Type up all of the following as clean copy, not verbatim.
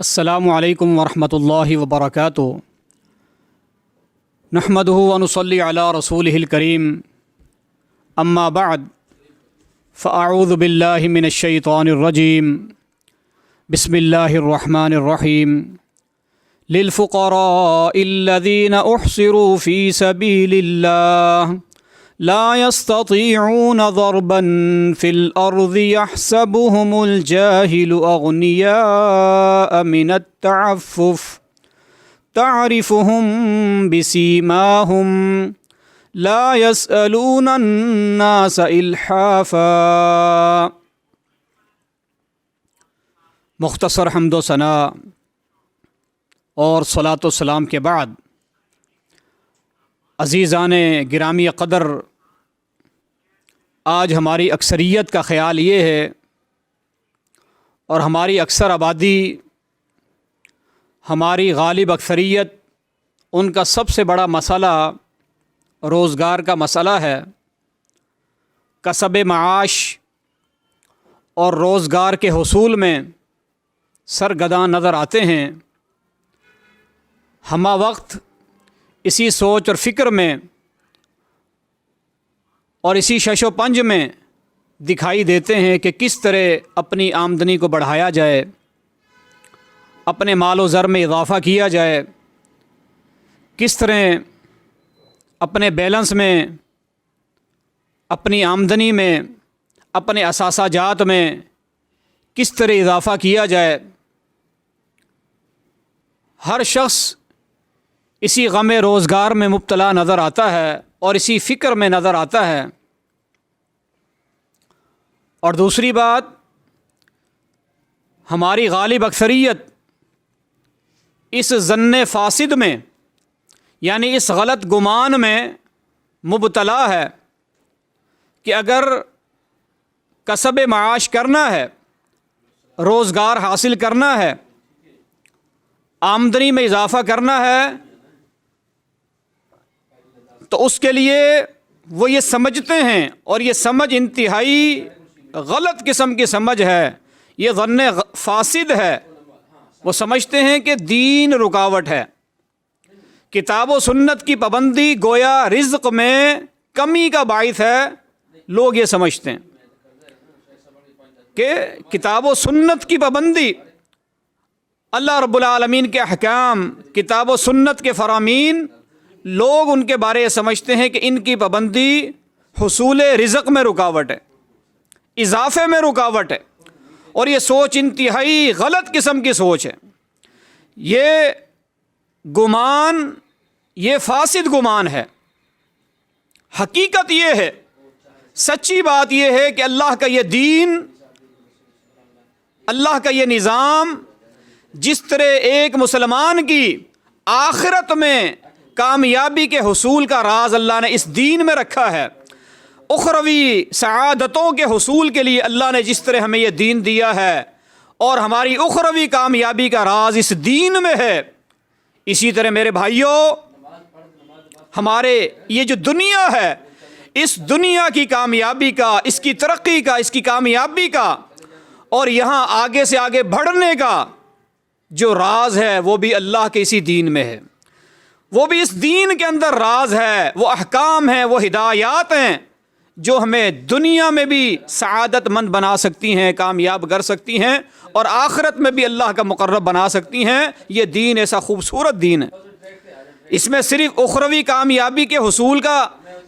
السلام علیکم ورحمۃ اللہ وبرکاتہ۔ نحمدہ ونصلی علی رسولہ الکریم، اما بعد فاعوذ باللہ من الشیطان الرجیم، بسم اللہ الرحمن الرحیم۔ للفقراء الذین احصروا فی سبیل اللہ لا يستطيعون ضربا في الأرض يحسبهم الجاهل أغنياء من التعفف تعرفهم بسيماهم لا يسألون الناس إلحافا۔ مختصر حمد و ثنا اور صلاۃ و سلام کے بعد عزیزان گرامی قدر، آج ہماری اکثریت کا خیال یہ ہے اور ہماری اکثر آبادی، ہماری غالب اکثریت، ان کا سب سے بڑا مسئلہ روزگار کا مسئلہ ہے۔ کسب معاش اور روزگار کے حصول میں سرگرداں نظر آتے ہیں۔ ہمہ وقت اسی سوچ اور فکر میں اور اسی شش و پنج میں دکھائی دیتے ہیں کہ کس طرح اپنی آمدنی کو بڑھایا جائے، اپنے مال و زر میں اضافہ کیا جائے، کس طرح اپنے بیلنس میں، اپنی آمدنی میں، اپنے اثاثہ جات میں کس طرح اضافہ کیا جائے۔ ہر شخص اسی غم روزگار میں مبتلا نظر آتا ہے اور اسی فکر میں نظر آتا ہے۔ اور دوسری بات، ہماری غالب اکثریت اس ظن فاسد میں، یعنی اس غلط گمان میں مبتلا ہے کہ اگر کسب معاش کرنا ہے، روزگار حاصل کرنا ہے، آمدنی میں اضافہ کرنا ہے، تو اس کے لیے وہ یہ سمجھتے ہیں، اور یہ سمجھ انتہائی غلط قسم کی سمجھ ہے، یہ ظن فاسد ہے۔ وہ سمجھتے ہیں کہ دین رکاوٹ ہے، کتاب و سنت کی پابندی گویا رزق میں کمی کا باعث ہے۔ لوگ یہ سمجھتے ہیں کہ کتاب و سنت کی پابندی، اللہ رب العالمین کے احکام، کتاب و سنت کے فرامین، لوگ ان کے بارے سمجھتے ہیں کہ ان کی پابندی حصول رزق میں رکاوٹ ہے، اضافے میں رکاوٹ ہے، اور یہ سوچ انتہائی غلط قسم کی سوچ ہے۔ یہ گمان، یہ فاسد گمان ہے۔ حقیقت یہ ہے، سچی بات یہ ہے کہ اللہ کا یہ دین، اللہ کا یہ نظام، جس طرح ایک مسلمان کی آخرت میں کامیابی کے حصول کا راز اللہ نے اس دین میں رکھا ہے، اخروی سعادتوں کے حصول کے لیے اللہ نے جس طرح ہمیں یہ دین دیا ہے، اور ہماری اخروی کامیابی کا راز اس دین میں ہے، اسی طرح میرے بھائیوں، ہمارے یہ جو دنیا ہے، اس دنیا کی کامیابی کا، اس کی ترقی کا، اس کی کامیابی کا، اور یہاں آگے سے آگے بڑھنے کا جو راز ہے، وہ بھی اللہ کے اسی دین میں ہے، وہ بھی اس دین کے اندر راز ہے۔ وہ احکام ہیں، وہ ہدایات ہیں جو ہمیں دنیا میں بھی سعادت مند بنا سکتی ہیں، کامیاب کر سکتی ہیں، اور آخرت میں بھی اللہ کا مقرب بنا سکتی ہیں۔ یہ دین ایسا خوبصورت دین ہے، اس میں صرف اخروی کامیابی کے حصول کا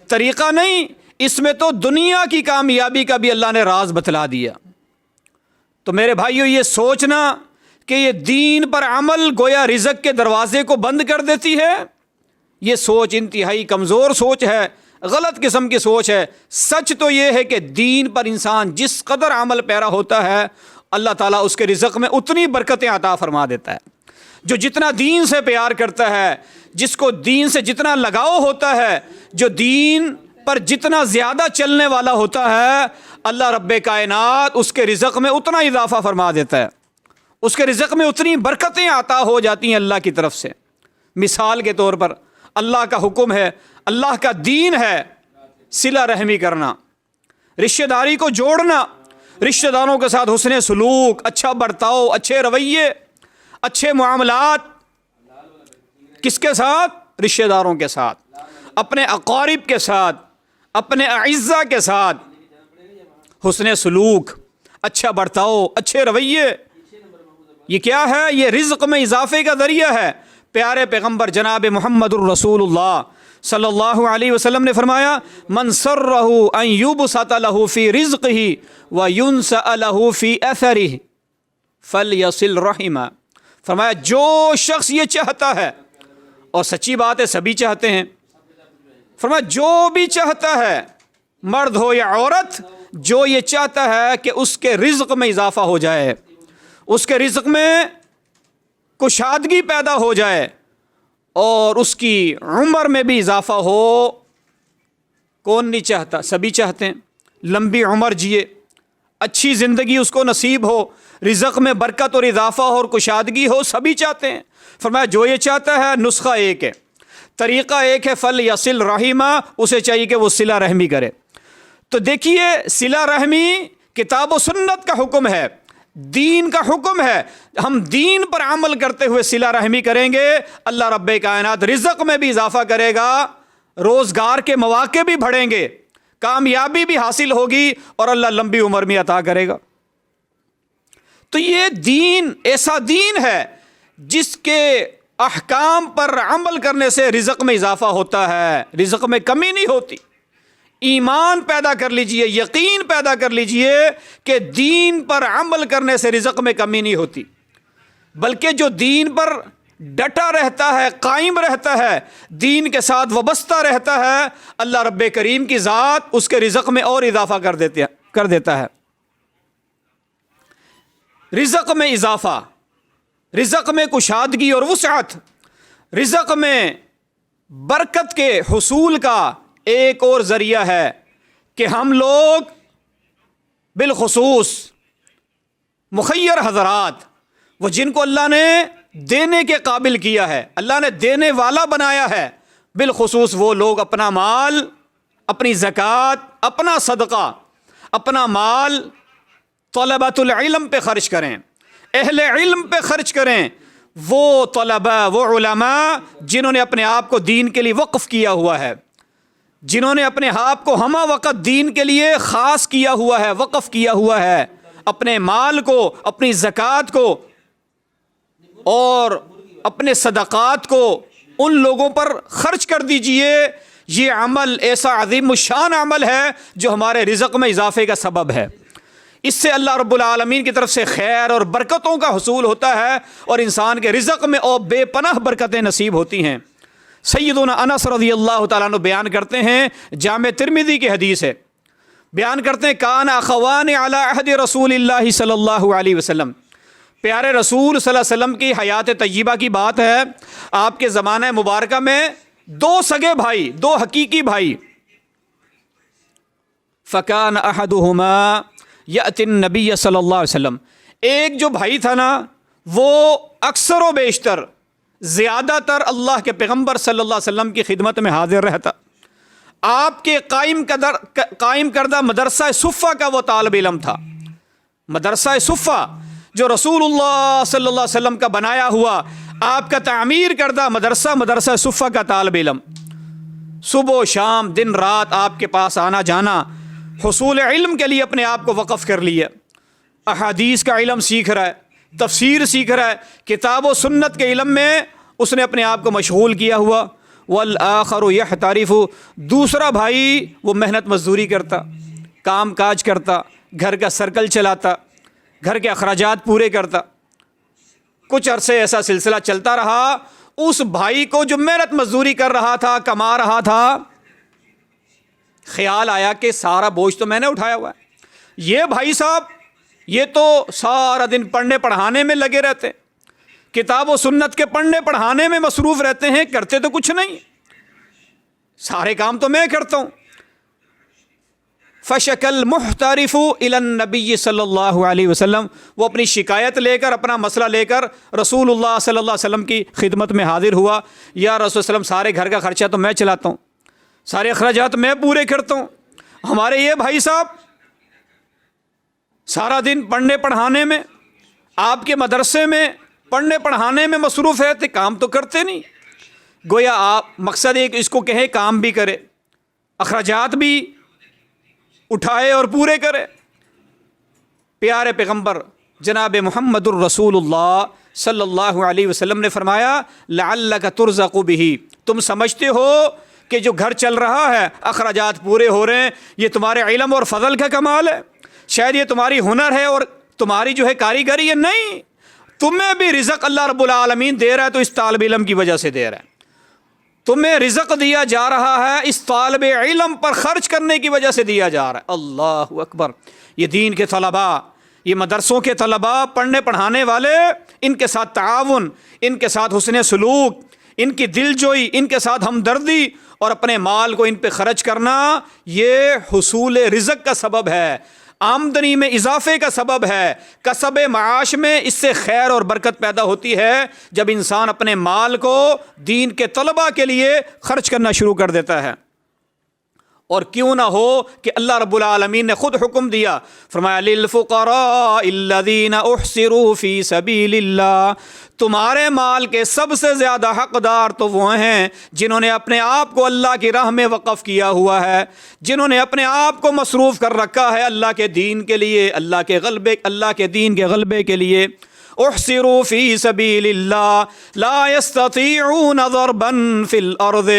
طریقہ نہیں، اس میں تو دنیا کی کامیابی کا بھی اللہ نے راز بتلا دیا۔ تو میرے بھائیو، یہ سوچنا کہ یہ دین پر عمل گویا رزق کے دروازے کو بند کر دیتی ہے، یہ سوچ انتہائی کمزور سوچ ہے، غلط قسم کی سوچ ہے۔ سچ تو یہ ہے کہ دین پر انسان جس قدر عمل پیرا ہوتا ہے، اللہ تعالیٰ اس کے رزق میں اتنی برکتیں عطا فرما دیتا ہے۔ جو جتنا دین سے پیار کرتا ہے، جس کو دین سے جتنا لگاؤ ہوتا ہے، جو دین پر جتنا زیادہ چلنے والا ہوتا ہے، اللہ رب کائنات اس کے رزق میں اتنا اضافہ فرما دیتا ہے، اس کے رزق میں اتنی برکتیں عطا ہو جاتی ہیں اللہ کی طرف سے۔ مثال کے طور پر اللہ کا حکم ہے، اللہ کا دین ہے صلہ رحمی کرنا، رشتہ داری کو جوڑنا، رشتہ داروں کے ساتھ حسن سلوک، اچھا برتاؤ، اچھے رویے، اچھے معاملات کس کے ساتھ؟ رشتہ داروں کے ساتھ، اپنے اقارب کے ساتھ، اپنے اعزہ کے ساتھ، حسن سلوک، اچھا برتاؤ، اچھے رویے، یہ کیا ہے؟ یہ رزق میں اضافے کا ذریعہ ہے۔ پیارے پیغمبر جناب محمد الرسول اللہ صلی اللہ علیہ وسلم نے فرمایا من سرہ ان یبسط لہ فی رزقہ وینسأ لہ فی اثرہ فلیصل رحمہ۔ فرمایا جو شخص یہ چاہتا ہے، اور سچی بات ہے سبھی چاہتے ہیں، فرمایا جو بھی چاہتا ہے، مرد ہو یا عورت، جو یہ چاہتا ہے کہ اس کے رزق میں اضافہ ہو جائے، اس کے رزق میں کشادگی پیدا ہو جائے، اور اس کی عمر میں بھی اضافہ ہو، کون نہیں چاہتا؟ سبھی چاہتے ہیں، لمبی عمر جیے، اچھی زندگی اس کو نصیب ہو، رزق میں برکت اور اضافہ ہو اور کشادگی ہو، سبھی چاہتے ہیں۔ فرمایا جو یہ چاہتا ہے، نسخہ ایک ہے، طریقہ ایک ہے، فل یصل رحمہ، اسے چاہیے کہ وہ صلہ رحمی کرے۔ تو دیکھیے صلہ رحمی کتاب و سنت کا حکم ہے، دین کا حکم ہے۔ ہم دین پر عمل کرتے ہوئے صلہ رحمی کریں گے، اللہ رب کائنات رزق میں بھی اضافہ کرے گا، روزگار کے مواقع بھی بڑھیں گے، کامیابی بھی حاصل ہوگی، اور اللہ لمبی عمر میں عطا کرے گا۔ تو یہ دین ایسا دین ہے جس کے احکام پر عمل کرنے سے رزق میں اضافہ ہوتا ہے، رزق میں کمی نہیں ہوتی۔ ایمان پیدا کر لیجئے، یقین پیدا کر لیجئے کہ دین پر عمل کرنے سے رزق میں کمی نہیں ہوتی، بلکہ جو دین پر ڈٹا رہتا ہے، قائم رہتا ہے، دین کے ساتھ وابستہ رہتا ہے، اللہ رب کریم کی ذات اس کے رزق میں اور اضافہ کر دیتا ہے۔ رزق میں اضافہ، رزق میں کشادگی اور وسعت، رزق میں برکت کے حصول کا ایک اور ذریعہ ہے کہ ہم لوگ بالخصوص مخیر حضرات، وہ جن کو اللہ نے دینے کے قابل کیا ہے، اللہ نے دینے والا بنایا ہے، بالخصوص وہ لوگ اپنا مال، اپنی زکوٰۃ، اپنا صدقہ، اپنا مال طلبۃ العلم پہ خرچ کریں، اہل علم پہ خرچ کریں۔ وہ طلباء، وہ علماء جنہوں نے اپنے آپ کو دین کے لیے وقف کیا ہوا ہے، جنہوں نے اپنے آپ کو ہمہ وقت دین کے لیے خاص کیا ہوا ہے، وقف کیا ہوا ہے، اپنے مال کو، اپنی زکوٰۃ کو اور اپنے صدقات کو ان لوگوں پر خرچ کر دیجئے۔ یہ عمل ایسا عظیم الشان عمل ہے جو ہمارے رزق میں اضافے کا سبب ہے۔ اس سے اللہ رب العالمین کی طرف سے خیر اور برکتوں کا حصول ہوتا ہے، اور انسان کے رزق میں اور بے پناہ برکتیں نصیب ہوتی ہیں۔ سیدنا انس رضی اللہ تعالیٰ عنہ بیان کرتے ہیں، جامع ترمذی کی حدیث ہے، بیان کرتے ہیں کان اخوان علی عہد رسول اللہ صلی اللہ علیہ وسلم، پیارے رسول صلی اللہ علیہ وسلم کی حیات طیبہ کی بات ہے، آپ کے زمانہ مبارکہ میں دو سگے بھائی، دو حقیقی بھائی، فکان احدہما یأتی النبی صلی اللہ علیہ وسلم، ایک جو بھائی تھا نا وہ اکثر و بیشتر، زیادہ تر اللہ کے پیغمبر صلی اللہ علیہ وسلم کی خدمت میں حاضر رہتا، آپ کے قائم کردہ مدرسہ صفہ کا وہ طالب علم تھا۔ مدرسہ صفہ جو رسول اللہ صلی اللہ علیہ وسلم کا بنایا ہوا، آپ کا تعمیر کردہ مدرسہ صفہ کا طالب علم، صبح و شام دن رات آپ کے پاس آنا جانا، حصول علم کے لیے اپنے آپ کو وقف کر لیا، احادیث کا علم سیکھ رہا ہے، تفسیر سیکھ رہا ہے، کتاب و سنت کے علم میں اس نے اپنے آپ کو مشغول کیا ہوا۔ والآخر یحترف، دوسرا بھائی وہ محنت مزدوری کرتا، کام کاج کرتا، گھر کا سرکل چلاتا، گھر کے اخراجات پورے کرتا۔ کچھ عرصے ایسا سلسلہ چلتا رہا، اس بھائی کو جو محنت مزدوری کر رہا تھا، کما رہا تھا، خیال آیا کہ سارا بوجھ تو میں نے اٹھایا ہوا ہے، یہ بھائی صاحب یہ تو سارا دن پڑھنے پڑھانے میں لگے رہتے، کتاب و سنت کے پڑھنے پڑھانے میں مصروف رہتے ہیں، کرتے تو کچھ نہیں، سارے کام تو میں کرتا ہوں۔ فشک المحترف الی النبی صلی اللہ علیہ وسلم، وہ اپنی شکایت لے کر، اپنا مسئلہ لے کر رسول اللہ صلی اللہ علیہ وسلم کی خدمت میں حاضر ہوا۔ یا رسول اللہ علیہ وسلم، سارے گھر کا خرچہ تو میں چلاتا ہوں، سارے اخراجات میں پورے کرتا ہوں، ہمارے یہ بھائی صاحب سارا دن پڑھنے پڑھانے میں، آپ کے مدرسے میں پڑھنے پڑھانے میں مصروف رہتے، کام تو کرتے نہیں۔ گویا آپ مقصد ایک اس کو کہیں کام بھی کرے، اخراجات بھی اٹھائے اور پورے کرے۔ پیارے پیغمبر جناب محمد الرسول اللہ صلی اللہ علیہ وسلم نے فرمایا لعلک ترزق بہ، تم سمجھتے ہو کہ جو گھر چل رہا ہے، اخراجات پورے ہو رہے ہیں، یہ تمہارے علم اور فضل کا کمال ہے، شاید یہ تمہاری ہنر ہے اور تمہاری جو ہے کاریگری ہے، نہیں، تمہیں بھی رزق اللہ رب العالمین دے رہا ہے تو اس طالب علم کی وجہ سے دے رہا ہے۔ تمہیں رزق دیا جا رہا ہے اس طالب علم پر خرچ کرنے کی وجہ سے دیا جا رہا ہے۔ اللہ اکبر۔ یہ دین کے طلباء، یہ مدرسوں کے طلباء، پڑھنے پڑھانے والے، ان کے ساتھ تعاون، ان کے ساتھ حسن سلوک، ان کی دل جوئی، ان کے ساتھ ہمدردی اور اپنے مال کو ان پہ خرچ کرنا، یہ حصول رزق کا سبب ہے، آمدنی میں اضافے کا سبب ہے، کسب معاش میں اس سے خیر اور برکت پیدا ہوتی ہے جب انسان اپنے مال کو دین کے طلباء کے لیے خرچ کرنا شروع کر دیتا ہے۔ اور کیوں نہ ہو کہ اللہ رب العالمین نے خود حکم دیا، فرمایا للفقراء الذین احصروا فی سبیل اللہ، تمہارے مال کے سب سے زیادہ حقدار تو وہ ہیں جنہوں نے اپنے آپ کو اللہ کی راہ میں وقف کیا ہوا ہے، جنہوں نے اپنے آپ کو مصروف کر رکھا ہے اللہ کے دین کے لیے، اللہ کے دین کے غلبے کے لیے۔ احصروا فی سبیل اللہ لا یستطیعون ضربا فی الارض،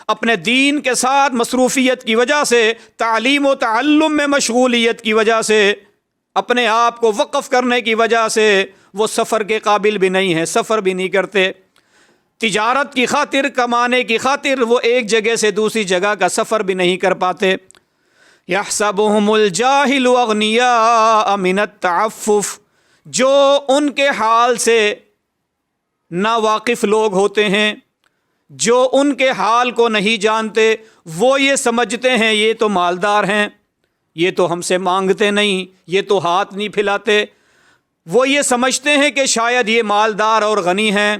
اپنے دین کے ساتھ مصروفیت کی وجہ سے، تعلیم و تعلم میں مشغولیت کی وجہ سے، اپنے آپ کو وقف کرنے کی وجہ سے وہ سفر کے قابل بھی نہیں ہیں، سفر بھی نہیں کرتے، تجارت کی خاطر، کمانے کی خاطر وہ ایک جگہ سے دوسری جگہ کا سفر بھی نہیں کر پاتے۔ یحسبهم الجاہل اغنیاء من التعفف، جو ان کے حال سے ناواقف لوگ ہوتے ہیں، جو ان کے حال کو نہیں جانتے، وہ یہ سمجھتے ہیں یہ تو مالدار ہیں، یہ تو ہم سے مانگتے نہیں، یہ تو ہاتھ نہیں پھیلاتے، وہ یہ سمجھتے ہیں کہ شاید یہ مالدار اور غنی ہیں۔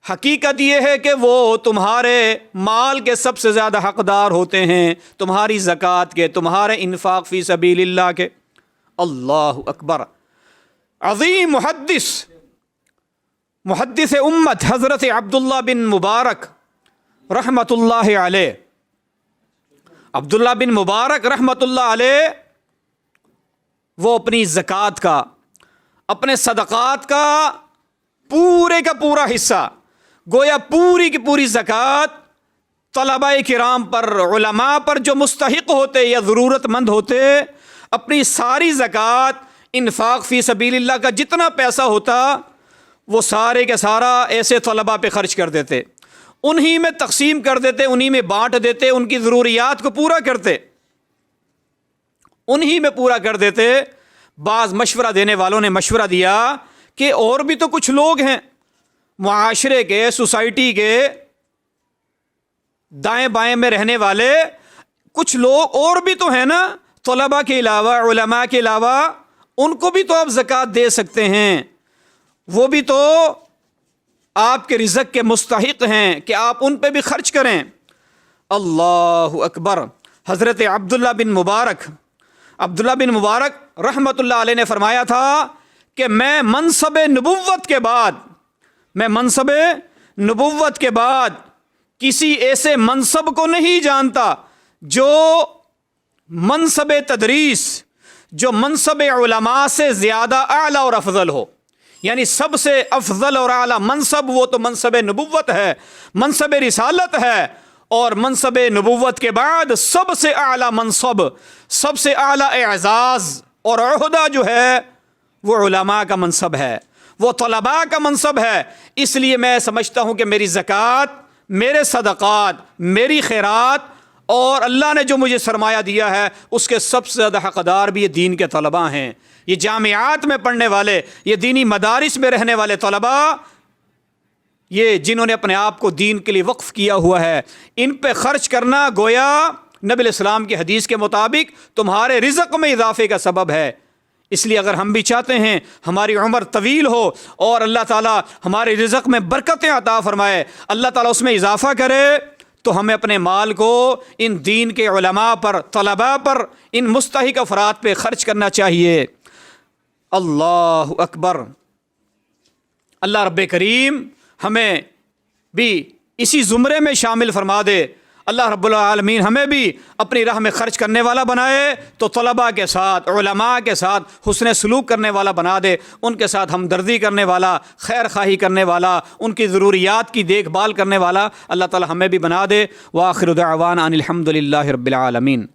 حقیقت یہ ہے کہ وہ تمہارے مال کے سب سے زیادہ حقدار ہوتے ہیں، تمہاری زکوٰۃ کے، تمہارے انفاق فی سبیل اللہ کے۔ اللہ اکبر۔ عظیم محدث امت حضرت عبداللہ بن مبارک رحمۃ اللہ علیہ، عبداللہ بن مبارک رحمۃ اللہ علیہ، وہ اپنی زکوٰۃ کا، اپنے صدقات کا پورا حصہ، گویا پوری کی پوری زکوٰۃ طلباء کرام پر، علماء پر جو مستحق ہوتے یا ضرورت مند ہوتے، اپنی ساری زکوٰۃ، انفاق فی سبیل اللہ کا جتنا پیسہ ہوتا وہ سارے کا سارا ایسے طلباء پہ خرچ کر دیتے، انہی میں تقسیم کر دیتے، انہی میں بانٹ دیتے، ان کی ضروریات کو پورا کرتے، انہی میں پورا کر دیتے۔ بعض مشورہ دینے والوں نے مشورہ دیا کہ اور بھی تو کچھ لوگ ہیں معاشرے کے، سوسائٹی کے دائیں بائیں میں رہنے والے، کچھ لوگ اور بھی تو ہیں نا طلباء کے علاوہ، علماء کے علاوہ، ان کو بھی تو آپ زکوٰۃ دے سکتے ہیں، وہ بھی تو آپ کے رزق کے مستحق ہیں کہ آپ ان پہ بھی خرچ کریں۔ اللہ اکبر۔ حضرت عبداللہ بن مبارک رحمۃ اللہ علیہ نے فرمایا تھا کہ میں منصب نبوت کے بعد کسی ایسے منصب کو نہیں جانتا جو منصب تدریس، جو منصب علماء سے زیادہ اعلیٰ اور افضل ہو، یعنی سب سے افضل اور اعلیٰ منصب وہ تو منصب نبوت ہے، منصب رسالت ہے، اور منصب نبوت کے بعد سب سے اعلیٰ منصب، سب سے اعلیٰ اعزاز اور عہدہ جو ہے وہ علماء کا منصب ہے، وہ طلباء کا منصب ہے۔ اس لیے میں سمجھتا ہوں کہ میری زکوٰۃ، میرے صدقات، میری خیرات اور اللہ نے جو مجھے سرمایہ دیا ہے اس کے سب سے زیادہ حقدار بھی یہ دین کے طلباء ہیں، یہ جامعات میں پڑھنے والے، یہ دینی مدارس میں رہنے والے طلباء، یہ جنہوں نے اپنے آپ کو دین کے لیے وقف کیا ہوا ہے، ان پہ خرچ کرنا گویا نبی علیہ السلام کی حدیث کے مطابق تمہارے رزق میں اضافے کا سبب ہے۔ اس لیے اگر ہم بھی چاہتے ہیں ہماری عمر طویل ہو اور اللہ تعالیٰ ہمارے رزق میں برکتیں عطا فرمائے، اللہ تعالیٰ اس میں اضافہ کرے، تو ہمیں اپنے مال کو ان دین کے علماء پر، طلباء پر، ان مستحق افراد پہ خرچ کرنا چاہیے۔ اللہ اکبر۔ اللہ رب کریم ہمیں بھی اسی زمرے میں شامل فرما دے۔ اللہ رب العالمین ہمیں بھی اپنی راہ میں خرچ کرنے والا بنائے تو طلباء کے ساتھ، علماء کے ساتھ حسن سلوک کرنے والا بنا دے، ان کے ساتھ ہمدردی کرنے والا، خیر خواہی کرنے والا، ان کی ضروریات کی دیکھ بھال کرنے والا اللہ تعالی ہمیں بھی بنا دے۔ وآخر دعوانا ان الحمد للہ رب العالمین۔